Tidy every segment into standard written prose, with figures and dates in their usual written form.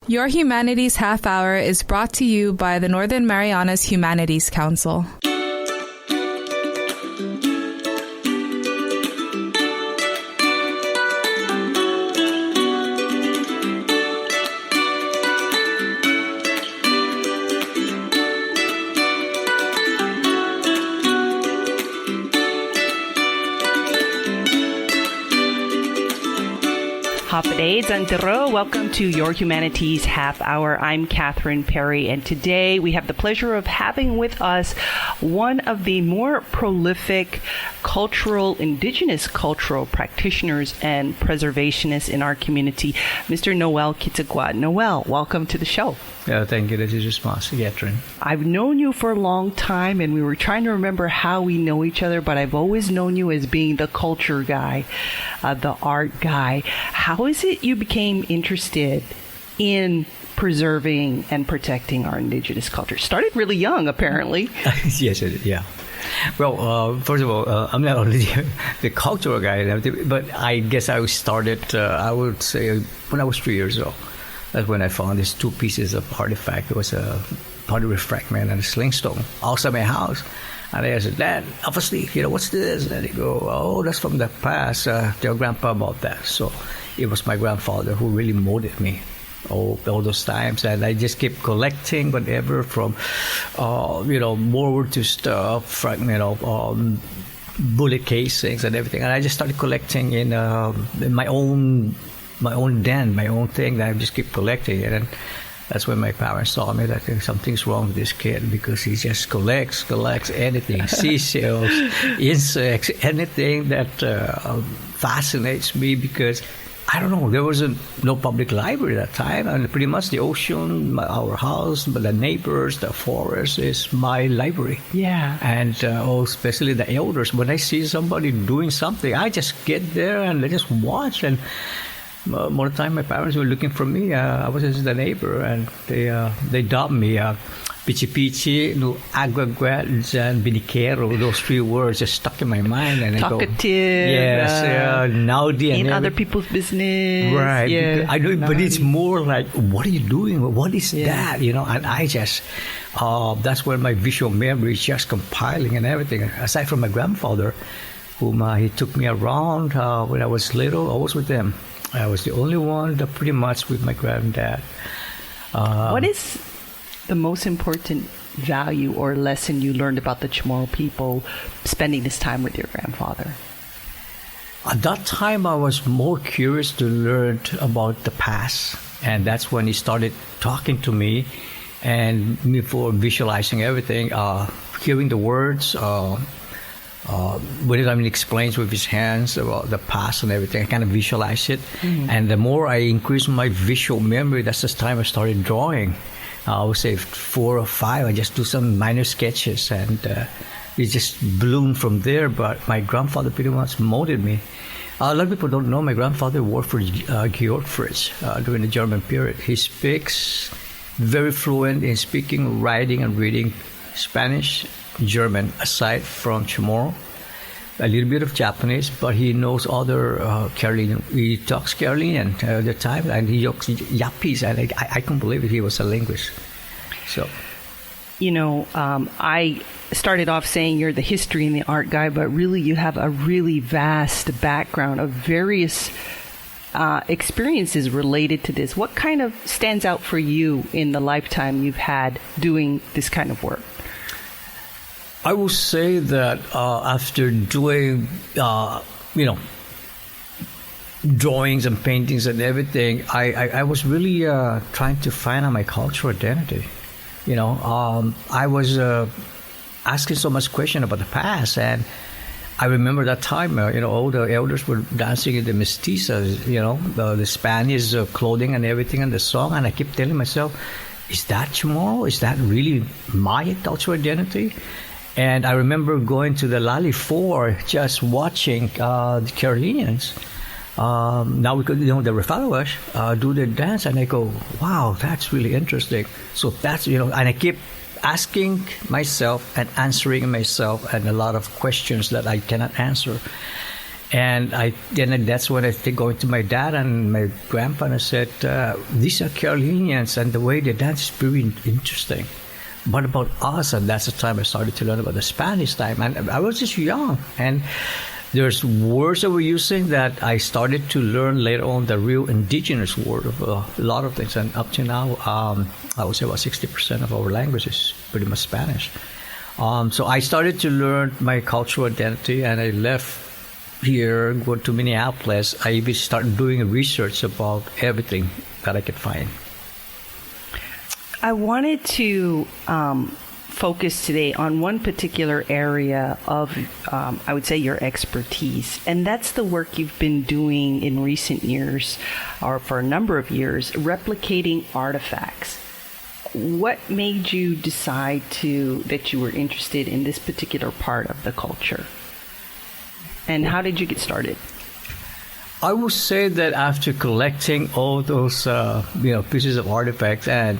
Your Humanities Half Hour is brought to you by the Northern Marianas Humanities Council. Hapaday Zantero. Welcome to Your Humanities Half Hour. I'm Catherine Perry, and today we have the pleasure of having with us one of the more prolific indigenous cultural practitioners and preservationists in our community, Mr. Noel Quitugua. Noel, welcome to the show. Thank you. This is responsive, Catherine. I've known you for a long time, and we were trying to remember how we know each other, but I've always known you as being the culture guy, the art guy. How is it you became interested in preserving and protecting our indigenous culture? Started really young, apparently. Yes, yeah. Well, first of all, I'm not only the cultural guy, but I guess I started, I would say, when I was 3 years old. That's when I found these two pieces of artifact. It was a pottery fragment and a sling stone outside my house. And I said, Dad, obviously, what's this? And they go, oh, that's from the past. Tell Grandpa about that. So it was my grandfather who really molded me all those times. And I just kept collecting whatever from, board to stuff, fragment of bullet casings and everything. And I just started collecting in my own den, my own thing that I just keep collecting it. And that's when my parents saw me that something's wrong with this kid because he just collects anything, seashells, insects, anything that fascinates me because, I don't know, there was no public library at that time. And pretty much the ocean, our house, the neighbors, the forest is my library. Yeah. And especially the elders. When I see somebody doing something, I just get there and I just watch. And more time, my parents were looking for me. I was just the neighbor, and they dubbed me Pichi Pichi, no Agwagwa, and Binikero. Those three words just stuck in my mind. And talkative. Yes, Naudi. In other people's business. Right. Yeah. I know, but it's more like, what are you doing? What is that? And I just, that's where my visual memory is just compiling and everything. Aside from my grandfather, whom he took me around when I was little, I was with him. I was the only one that pretty much with my granddad. What is the most important value or lesson you learned about the Chamorro people spending this time with your grandfather? At that time, I was more curious to learn about the past. And that's when he started talking to me. And before visualizing everything, hearing the words, when he explains with his hands about the past and everything, I kind of visualize it. Mm-hmm. And the more I increase my visual memory, that's the time I started drawing. I would say 4 or 5. I just do some minor sketches, and it just bloomed from there. But my grandfather pretty much molded me. A lot of people don't know my grandfather worked for Georg Fritz during the German period. He speaks very fluent in speaking, writing, and reading Spanish, German, aside from Chamorro, a little bit of Japanese, but he knows other Carolinian. He talks Carolinian at the time, and he talks Yapese, and I can't believe it. He was a linguist. So, I started off saying you're the history and the art guy, but really you have a really vast background of various experiences related to this. What kind of stands out for you in the lifetime you've had doing this kind of work? I will say that after doing, drawings and paintings and everything, I was really trying to find out my cultural identity. I was asking so much question about the past, and I remember that time, all the elders were dancing in the mestizas, the Spanish clothing and everything and the song, and I kept telling myself, is that Chamorro? Is that really my cultural identity? And I remember going to the Lali 4, just watching the Carolinians. Now we could, the Refaluash, do the dance, and I go, wow, that's really interesting. So that's, and I keep asking myself and answering myself, and a lot of questions that I cannot answer. And that's when I think going to my dad and my grandpa, and I said, these are Carolinians, and the way they dance is very interesting. What about us? And that's the time I started to learn about the Spanish time. And I was just young. And there's words that we're using that I started to learn later on, the real indigenous word of a lot of things. And up to now, I would say about 60% of our language is pretty much Spanish. So I started to learn my cultural identity, and I left here, go to Minneapolis. I even started doing research about everything that I could find. I wanted to focus today on one particular area of, I would say, your expertise, and that's the work you've been doing in recent years, or for a number of years, replicating artifacts. What made you decide that you were interested in this particular part of the culture? And how did you get started? I would say that after collecting all those, pieces of artifacts, and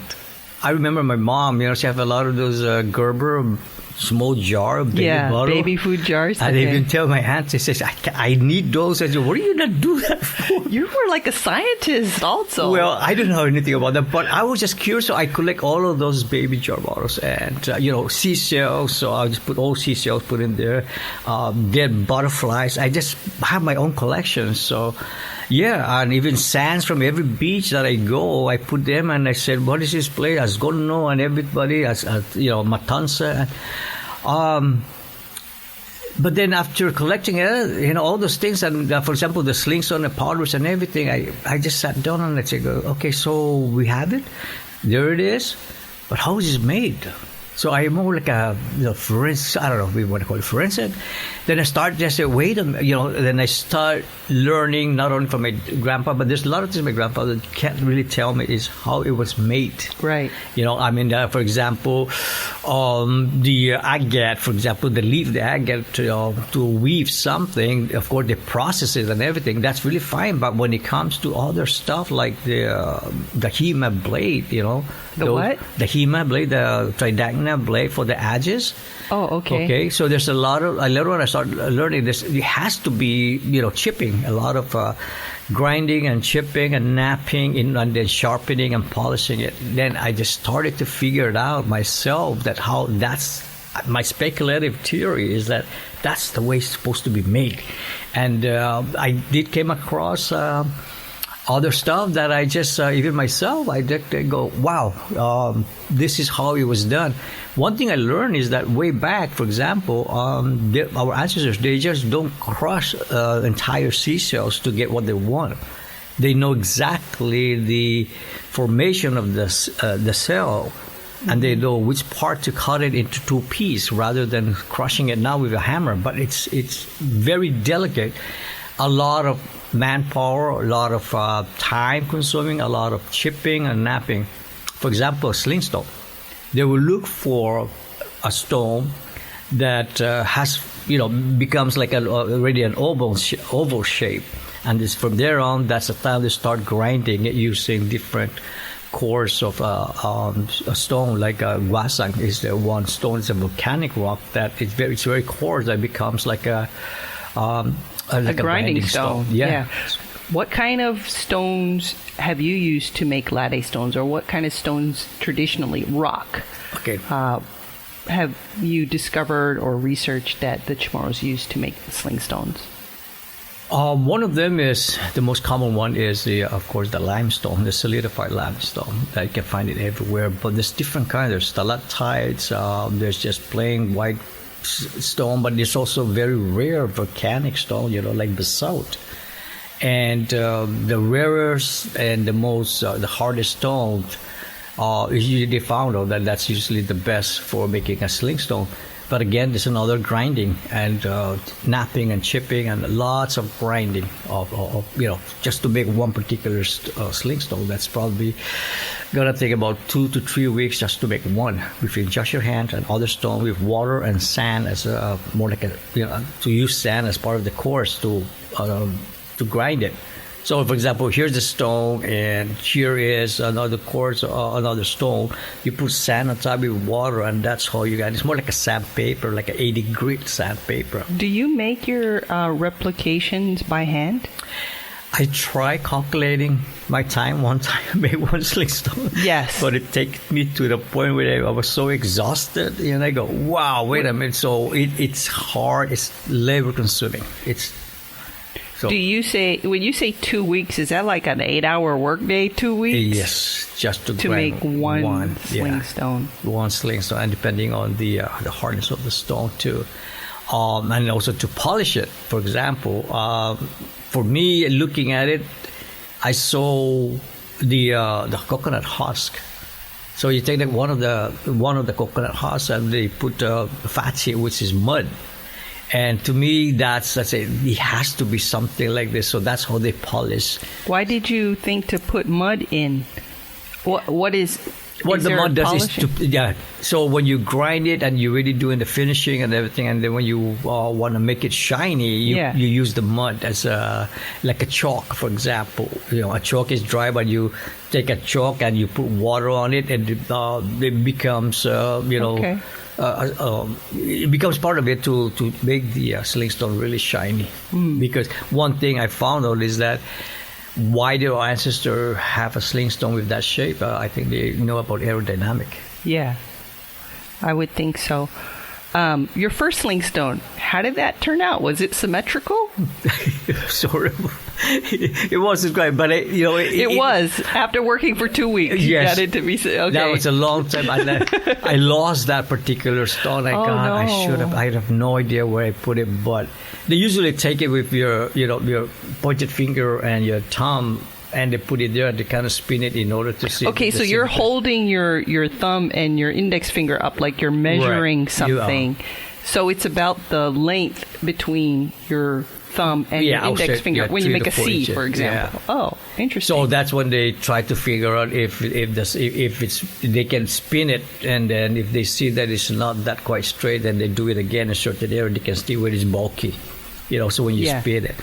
I remember my mom, she had a lot of those Gerber small jar of baby bottle. Baby food jars. And I even tell my aunt, she says, I need those. I said, what are you going to do that for? You were like a scientist also. Well, I don't know anything about that, but I was just curious. So I collect all of those baby jar bottles and, seashells. So I just put all seashells put in there. Dead butterflies. I just have my own collection. So, yeah, and even sands from every beach that I go, I put them, and I said, what is this place? As Gono and everybody, as Matanza. But then after collecting it, all those things, and for example, the slings on the powders and everything, I just sat down and I said, okay, so we have it. There it is. But how is it made? So I'm more like a forensic, I don't know if we want to call it forensic. Then I start just say, wait a minute, then I start learning not only from my grandpa, but there's a lot of things my grandfather can't really tell me is how it was made. Right. For example, the agate, for example, the leaf, the agate to weave something, of course, they process it and everything. That's really fine. But when it comes to other stuff like the hema blade, The what? The hema blade, the tridiagonal blade for the edges. Oh, okay. Okay, so there's later on I started learning this. It has to be, chipping, a lot of grinding and chipping and knapping and then sharpening and polishing it. Then I just started to figure it out myself that's my speculative theory is that that's the way it's supposed to be made. And I did came across other stuff that I just, even myself, I did go, wow, this is how it was done. One thing I learned is that way back, for example, our ancestors, they just don't crush entire seashells to get what they want. They know exactly the formation of the cell, and they know which part to cut it into two pieces rather than crushing it now with a hammer. But it's very delicate. A lot of manpower, a lot of time consuming, a lot of chipping and knapping. For example, a sling stone. They will look for a stone that has, becomes like already an oval shape. And it's from there on, that's the time they start grinding it using different cores of a stone, like guasang is the one stone. It's a volcanic rock that it's very coarse. That becomes like a grinding stone. Yeah. What kind of stones have you used to make latte stones, or what kind of stones traditionally, rock, have you discovered or researched that the Chamorros use to make sling stones? One of them is, the most common one is, of course, the limestone, the solidified limestone. You can find it everywhere, but there's different kinds. There's stalactites, there's just plain white stone, but there's also very rare volcanic stone, like basalt. And the rarest and the most, the hardest stone is usually found, that's usually the best for making a sling stone. But again, there's another grinding and knapping and chipping and lots of grinding of just to make one particular sling stone. That's probably gonna take about 2 to 3 weeks just to make one. If you just your hand and other stone with water and sand as more like to use sand as part of the course to grind it. So, for example, here's the stone, and here is another quartz, another stone. You put sand on top of water, and that's how you got. It's more like a sandpaper, like an 80 grit sandpaper. Do you make your replications by hand? I try calculating my time. One time I made one slingstone. Yes. But it takes me to the point where I was so exhausted, and I go, wow, wait a minute. So it's hard. It's labor consuming. So, do you say, when you say 2 weeks, is that like an 8-hour workday, 2 weeks? Yes, just to make one slingstone. Yeah, one slingstone, and depending on the hardness of the stone too, and also to polish it. For example, for me, looking at it, I saw the coconut husk. So you take one of the coconut husks, and they put fatsi, which is mud. And to me, that's it. It has to be something like this. So that's how they polish. Why did you think to put mud in? What is what the mud does polishing? is so when you grind it and you're really doing the finishing and everything, and then when you want to make it shiny, you use the mud as like a chalk, for example. A chalk is dry, but you take a chalk and you put water on it, and it becomes Okay. It becomes part of it to make the slingstone really shiny. Because one thing I found out is that why did our ancestors have a slingstone with that shape? I think they know about aerodynamic. Yeah, I would think so. Your first slingstone, how did that turn out? Was it symmetrical? Sort of. It wasn't quite, but it was. After working for 2 weeks, you got it to be okay. That was a long time. I lost that particular stone. I have no idea where I put it, but they usually take it with your pointed finger and your thumb, and they put it there and they kind of spin it in order to see. Okay, so you're holding your thumb and your index finger up like you're measuring something. So it's about the length between your thumb and your index finger when you make a C, for example. Yeah. Oh, interesting. So that's when they try to figure out if they can spin it, and then if they see that it's not that quite straight, then they do it again a certain area. They can see where it's bulky. So when you spin it.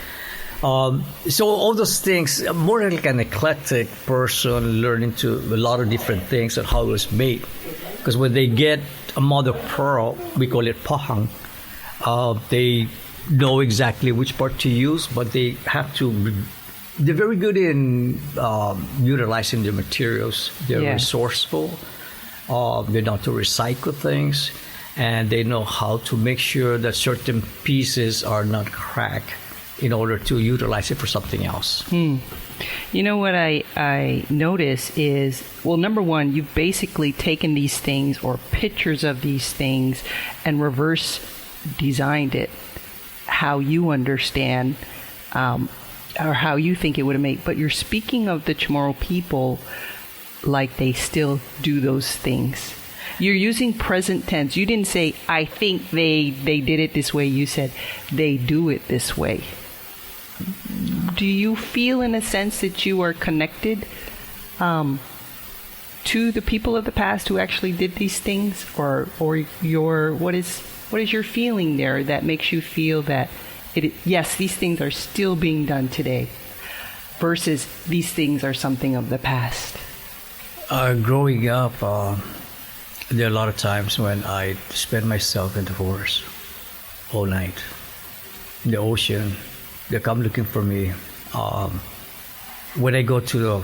So all those things, more like an eclectic person learning to a lot of different things and how it was made. Because when they get a mother pearl, we call it pahang, they know exactly which part to use, but they're very good in utilizing the materials. They're resourceful. They know how to recycle things, and they know how to make sure that certain pieces are not cracked in order to utilize it for something else. You know what I notice is, well, number one, you've basically taken these things or pictures of these things and reverse designed it how you understand or how you think it would have made. But you're speaking of the Chamorro people like they still do those things. You're using present tense. You didn't say, I think they did it this way. You said, they do it this way. Do you feel in a sense that you are connected to the people of the past who actually did these things? Or what is your feeling there that makes you feel that, yes, these things are still being done today versus these things are something of the past? Growing up, there are a lot of times when I spend myself in the forest all night, in the ocean. They come looking for me. When I go to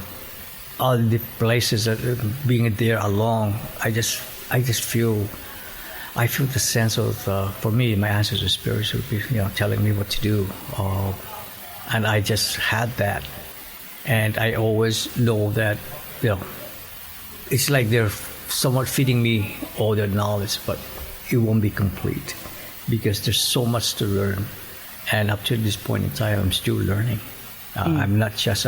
all the places that being there alone, I just feel the sense of for me, my ancestors' spirits would be telling me what to do, and I just had that, and I always know that it's like they're somewhat feeding me all their knowledge, but it won't be complete because there's so much to learn. And up to this point in time, I'm still learning. I'm not just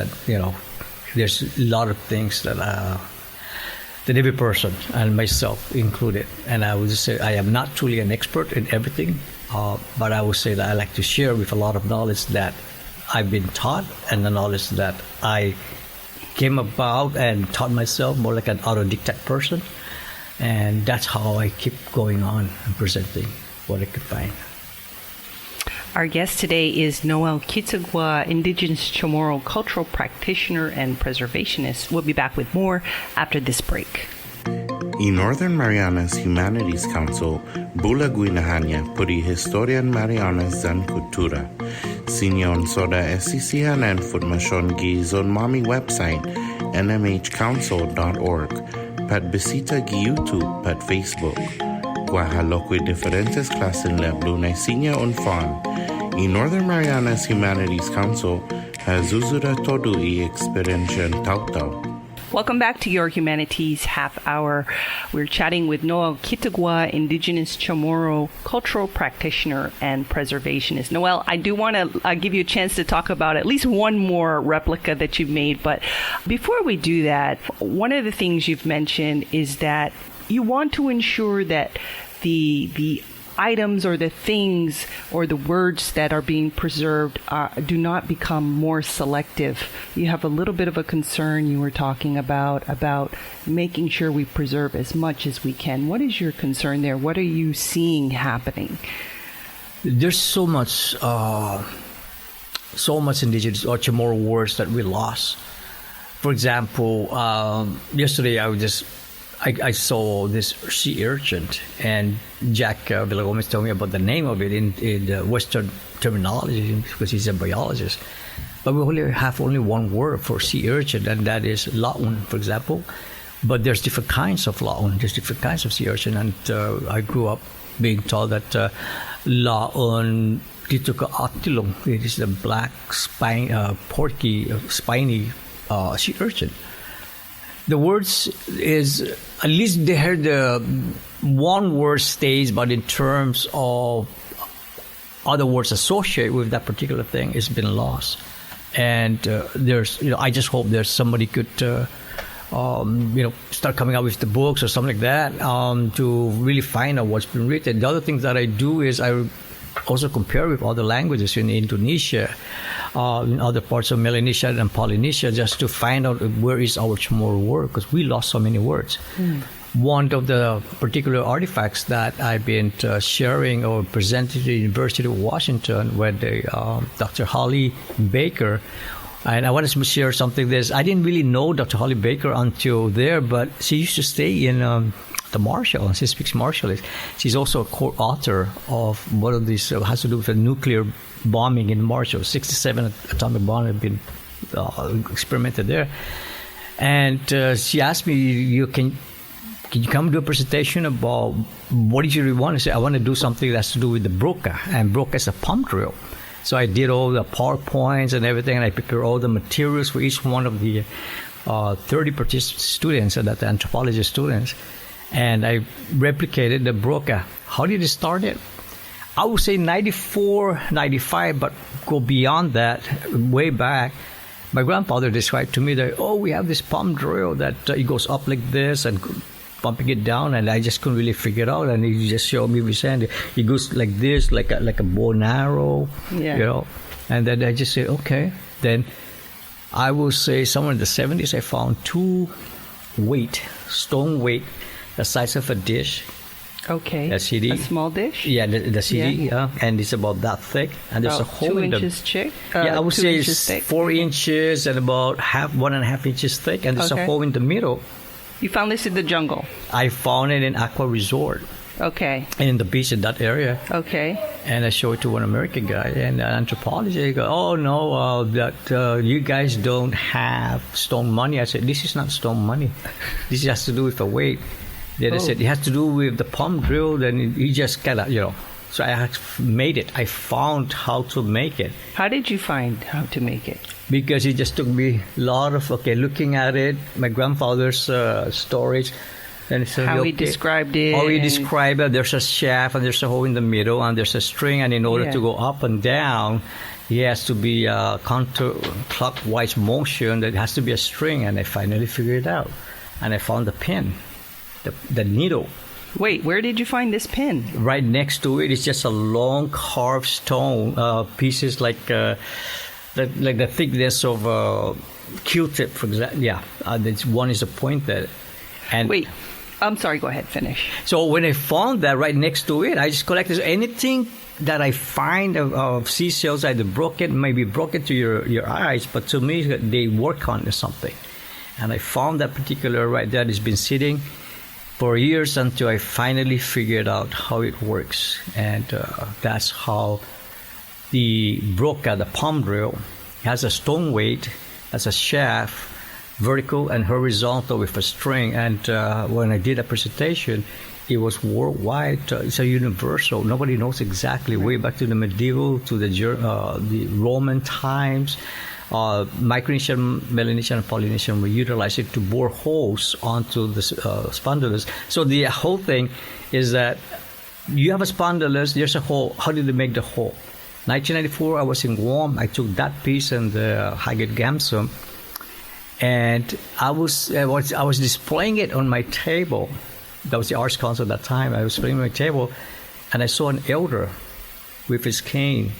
there's a lot of things that every person, and myself included, and I would say I am not truly an expert in everything, but I would say that I like to share with a lot of knowledge that I've been taught and the knowledge that I came about and taught myself, more like an autodidact person. And that's how I keep going on and presenting what I could find. Our guest today is Noel Quitugua, Indigenous Chamorro cultural practitioner and preservationist. We'll be back with more after this break. I Northern Marianas Humanities Council bula guinahanya puri historian Marianas dan kultura. Sinyon soda esisihan and formasyon gi zon mami website nmhcouncil.org. Pat bisita gi YouTube pat Facebook. Guajalokwe diferentes clases leblu na sinya un fan. I Northern Marianas Humanities Council has uzura todo I experiencia tautau. Welcome back to Your Humanities Half Hour. We're chatting with Noel Quitugua, Indigenous Chamorro cultural practitioner and preservationist. Noel, I do want to give you a chance to talk about at least one more replica that you've made. But before we do that, one of the things you've mentioned is that you want to ensure that the items or the things or the words that are being preserved do not become more selective. You have a little bit of a concern you were talking about making sure we preserve as much as we can. What is your concern there? What are you seeing happening? There's so much indigenous or Chamorro words that we lost. For example, yesterday I saw this sea urchin, and Jack Villagomez told me about the name of it in the Western terminology because he's a biologist. But we only have one word for sea urchin, and that is laun, for example. But there's different kinds of laun, there's different kinds of sea urchin, and I grew up being told that laun tituka atilong, it is the black porky, spiny sea urchin. The words is, at least they heard the one word stays, but in terms of other words associated with that particular thing, it's been lost. And I just hope there's somebody could, start coming out with the books or something like that to really find out what's been written. The other thing that I do is I also compare with other languages in Indonesia, in other parts of Melanesia and Polynesia, just to find out where is our Chamorro word, because we lost so many words. One of the particular artifacts that I've been sharing or presenting to the University of Washington with Dr. Holly Baker, and I wanted to share something. I didn't really know Dr. Holly Baker until there, but she used to stay in the Marshall. She speaks Marshallese. She's also a co-author of one of these has to do with the nuclear bombing in Marshall. 67 atomic bomb have been experimented there. And she asked me, can you come do a presentation about what did you really want? I said, I want to do something that has to do with the broca. And broca is a palm drill. So I did all the PowerPoints and everything, and I prepared all the materials for each one of the 30 participant students, and the anthropology students. And I replicated the broca. How did it start it? I would say 94, 95, but go beyond that, way back. My grandfather described to me that, we have this palm drill that it goes up like this and bumping it down, and I just couldn't really figure it out. And he just showed me with sand. It goes like this, like a bow and arrow, And then I just said, okay. Then I will say somewhere in the 70s, I found two stone weight, the size of a dish. Okay. A CD. A small dish? Yeah, the CD, and it's about that thick. And there's a hole 2 in inches thick? I would say it's 4 inches and about 1.5 inches thick, and there's a hole in the middle. You found this in the jungle? I found it in Aqua Resort. Okay. In the beach in that area. Okay. And I showed it to one American guy, and anthropologist, he goes, oh no, that you guys don't have stone money. I said, this is not stone money. This has to do with the weight. Then I said, it has to do with the palm drill. Then he just kind of, So I made it. I found how to make it. How did you find how to make it? Because it just took me a lot of, looking at it, my grandfather's stories. And so how he described it. How he described it. There's a shaft and there's a hole in the middle and there's a string. And in order to go up and down, he has to be a counterclockwise motion. There has to be a string. And I finally figured it out. And I found the pin. The needle. Wait, where did you find this pin? Right next to it is just a long carved stone, pieces like the thickness of a Q-tip, for example. Yeah, this one is a pointed. And wait, I'm sorry, go ahead, finish. So when I found that right next to it, I just collected anything that I find of seashells, either broken, maybe broken to your eyes, but to me, they work on something. And I found that particular right there. It's been sitting for years until I finally figured out how it works. And that's how the broca, the palm drill, has a stone weight, has a shaft, vertical and horizontal with a string. And when I did a presentation, it was worldwide. It's a universal. Nobody knows exactly. Way back to the medieval, to the Roman times, Micronesian, Melanesian, and Polynesian were utilizing it to bore holes onto the spondylus. So the whole thing is that you have a spondylus, there's a hole. How did they make the hole? 1994, I was in Guam. I took that piece and the Haggard Gamsum, and I was displaying it on my table. That was the Arts Council at that time. I was displaying my table, and I saw an elder with his cane.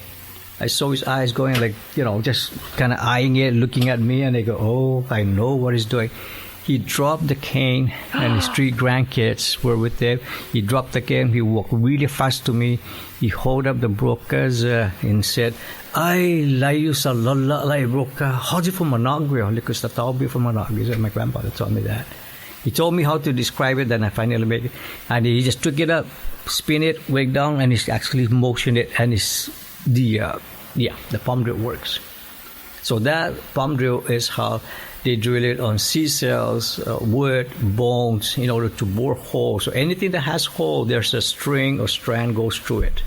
I saw his eyes going like, just kind of eyeing it, looking at me, and they go, oh, I know what he's doing. He dropped the cane, and his 3 grandkids were with him. He dropped the cane. He walked really fast to me. He held up the brocas and said, "Ay, layo sa lola lay broca. How's it from Managua? Because the tawbi from Managua." My grandfather told me that. He told me how to describe it, then I finally made it. And he just took it up, spin it, wake down, and he actually motioned it, and the palm drill works. So that palm drill is how they drill it on seashells, wood, bones, in order to bore holes. So anything that has hole, there's a string or strand goes through it.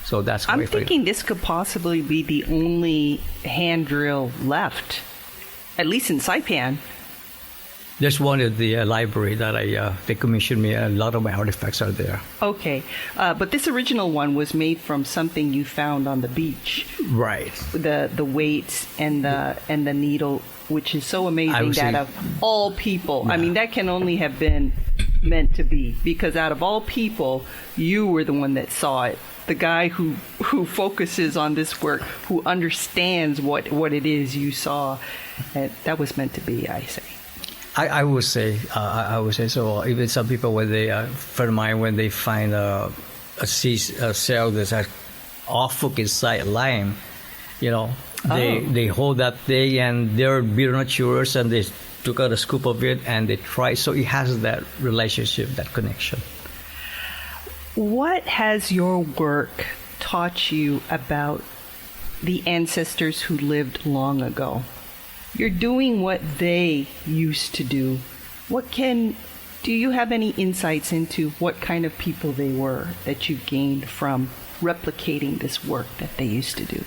So that's how I'm thinking this could possibly be the only hand drill left, at least in Saipan. There's one at the library that they commissioned me. A lot of my artifacts are there. Okay, but this original one was made from something you found on the beach. Right. The weights and the needle, which is so amazing that of all people, I mean, that can only have been meant to be, because out of all people, you were the one that saw it. The guy who focuses on this work, who understands what it is you saw, that was meant to be, I say. I would say so. Even some people, when they friend of mine, when they find a cell that's off inside lime, they hold that thing and they're beer naturers, and they took out a scoop of it and they try. So it has that relationship, that connection. What has your work taught you about the ancestors who lived long ago? You're doing what they used to do. Do you have any insights into what kind of people they were that you gained from replicating this work that they used to do?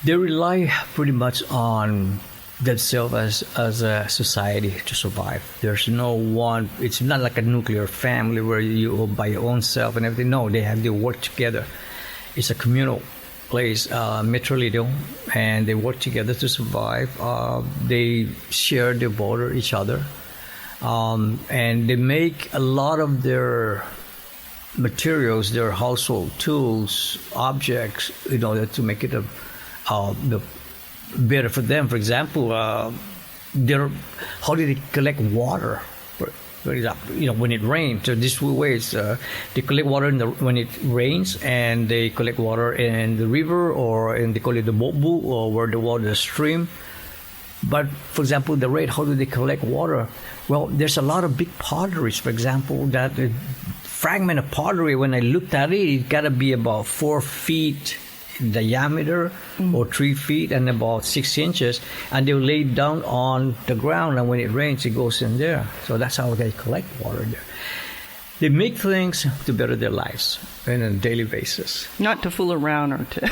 They rely pretty much on themselves as a society to survive. There's no one, it's not like a nuclear family where you by your own self and everything. No, they work together. It's a communal place, metrolido, and they work together to survive. They share, they border each other, and they make a lot of their materials, their household tools, objects, in order to make it better for them. For example, how do they collect water? For example, when it rains, so this way they collect water when it rains, and they collect water in the river, and they call it the bobu, or where the water is stream. But for example, the rain, how do they collect water? Well, there's a lot of big potteries. For example, that fragment of pottery, when I looked at it, it got to be about 4 feet diameter, or 3 feet and about 6 inches, and they lay down on the ground, and when it rains, it goes in there. So that's how they collect water there. They make things to better their lives on a daily basis. Not to fool around or to...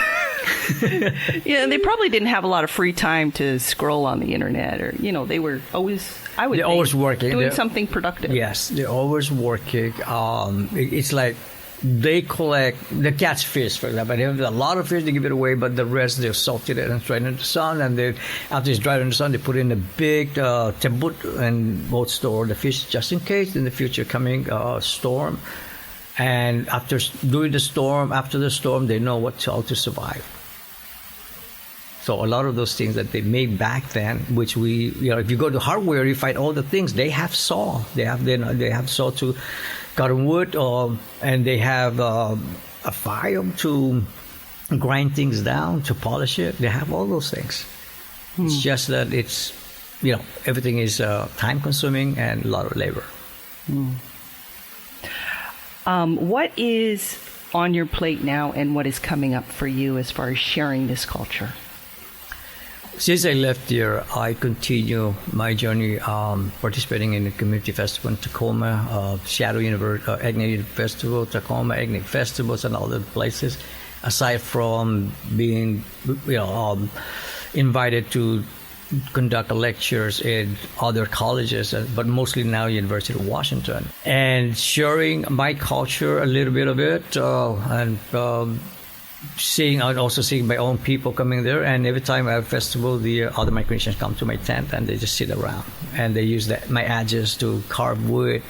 Yeah, they probably didn't have a lot of free time to scroll on the internet, or, they were always, they're always working. Doing something productive. Yes, they're always working. It's like they collect, they catch fish, for example. They have a lot of fish, they give it away, but the rest, they'll salt it and dry it in the sun, and then after it's dried in the sun, they put it in a big tembut and both store the fish just in case in the future coming storm. And after the storm, they know how to survive. So a lot of those things that they made back then, which we, if you go to hardware, you find all the things. They have saw. They have saw to cut wood, and they have a file to grind things down, to polish it. They have all those things. It's just that it's, everything is time consuming and a lot of labor. What is on your plate now, and what is coming up for you as far as sharing this culture? Since I left here, I continue my journey participating in the community festival in Tacoma, Shadow University, Agni Festival, Tacoma, Agni Festivals, and other places. Aside from being, invited to conduct lectures in other colleges, but mostly now University of Washington, and sharing my culture, a little bit of it, and also seeing my own people coming there. And every time I have a festival, the other Micronesians come to my tent and they just sit around and they use my adjust to carve wood,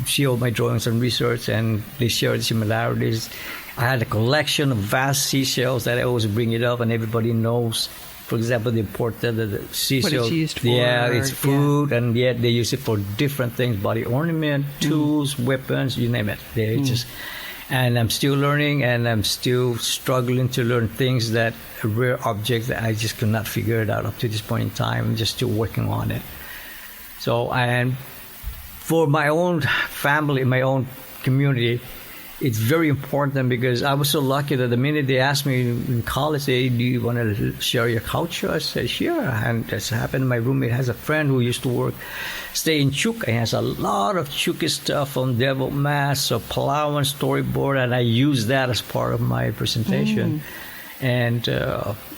see all my drawings and research, and they share the similarities. I had a collection of vast seashells that I always bring it up, and everybody knows. For example, the important the seashell. What it's used for. Yeah, it's food, and yet they use it for different things: body ornament, tools, weapons, you name it. They just. And I'm still learning, and I'm still struggling to learn things that are rare objects that I just could not figure it out up to this point in time. I'm just still working on it. So, and for my own family, my own community, it's very important, because I was so lucky that the minute they asked me in college, do you want to share your culture? I said, sure. And that's happened. My roommate has a friend who used to stay in Chuuk, and has a lot of Chuuk stuff on devil mask, so Palawan storyboard, and I use that as part of my presentation. And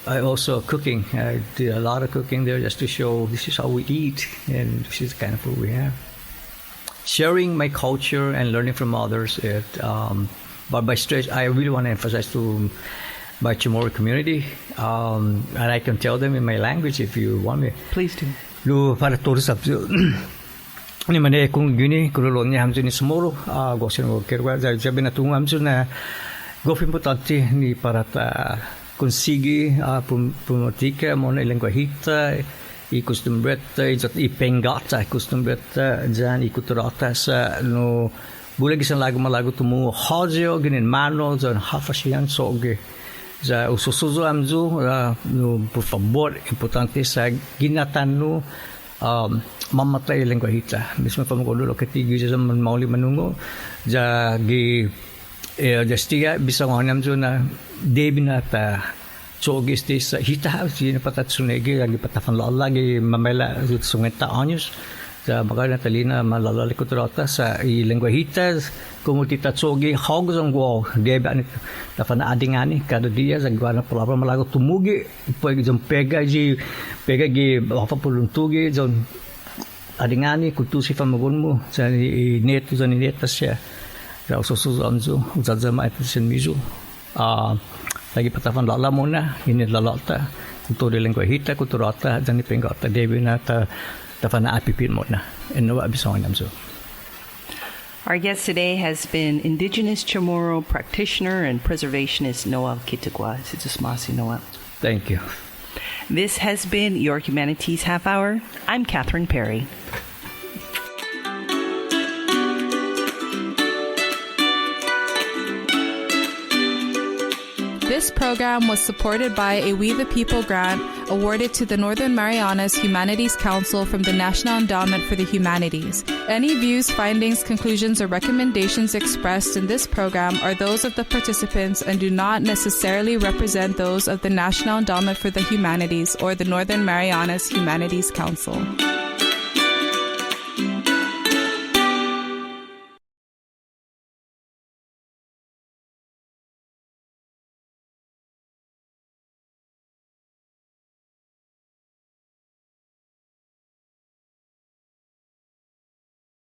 I also cooking. I did a lot of cooking there just to show this is how we eat, and this is the kind of food we have. Sharing my culture and learning from others, but by stretch, I really want to emphasize to my Chamorro community, and I can tell them in my language if you want me. Please do. Lu para todos sabjo. Ni mane kung gini kulon niya hamso ni Chamorro, gosin mo kerwa sabi na tungo hamso na gof importante ni para ta konsigi pumotika mo na lenguahita I costumbretta I pengata costumbretta dyan I kulturata sa no bulag isang malago tumu hodyo ginin mano dyan hafasyan soge sa ususuzo amzu no por favor importante sa ginatan no mamatay lenguahita mismo pamagulo katigi sa mauli manungo ja gi jastiga bisa ngonam zo na debinata Sogis this hita si patatsunegi lagi patafan lagi mamela sungeta años sa mga natalina malalali kutrata sa lenguahita kumutita sogi hogs ang go deba ni tafana adingani kada dia sa gwana palabra malago tumugi pag jom pega gi apa puluntugi jon adingani kutusi famagon mo sa neto sa neta siya sa ususuzo uzadzama ipsin mizu lagi patafan lala muna ini lalata kultura lenguahita kulturata dan ipenggata dewi na tafana apipin muna and what bisong namso. Our guest today has been Indigenous Chamorro practitioner and preservationist Noel Quitugua. Noel. Thank you. This has been Your Humanities Half Hour. I'm Catherine Perry. This program was supported by a We the People grant awarded to the Northern Marianas Humanities Council from the National Endowment for the Humanities. Any views, findings, conclusions, or recommendations expressed in this program are those of the participants and do not necessarily represent those of the National Endowment for the Humanities or the Northern Marianas Humanities Council.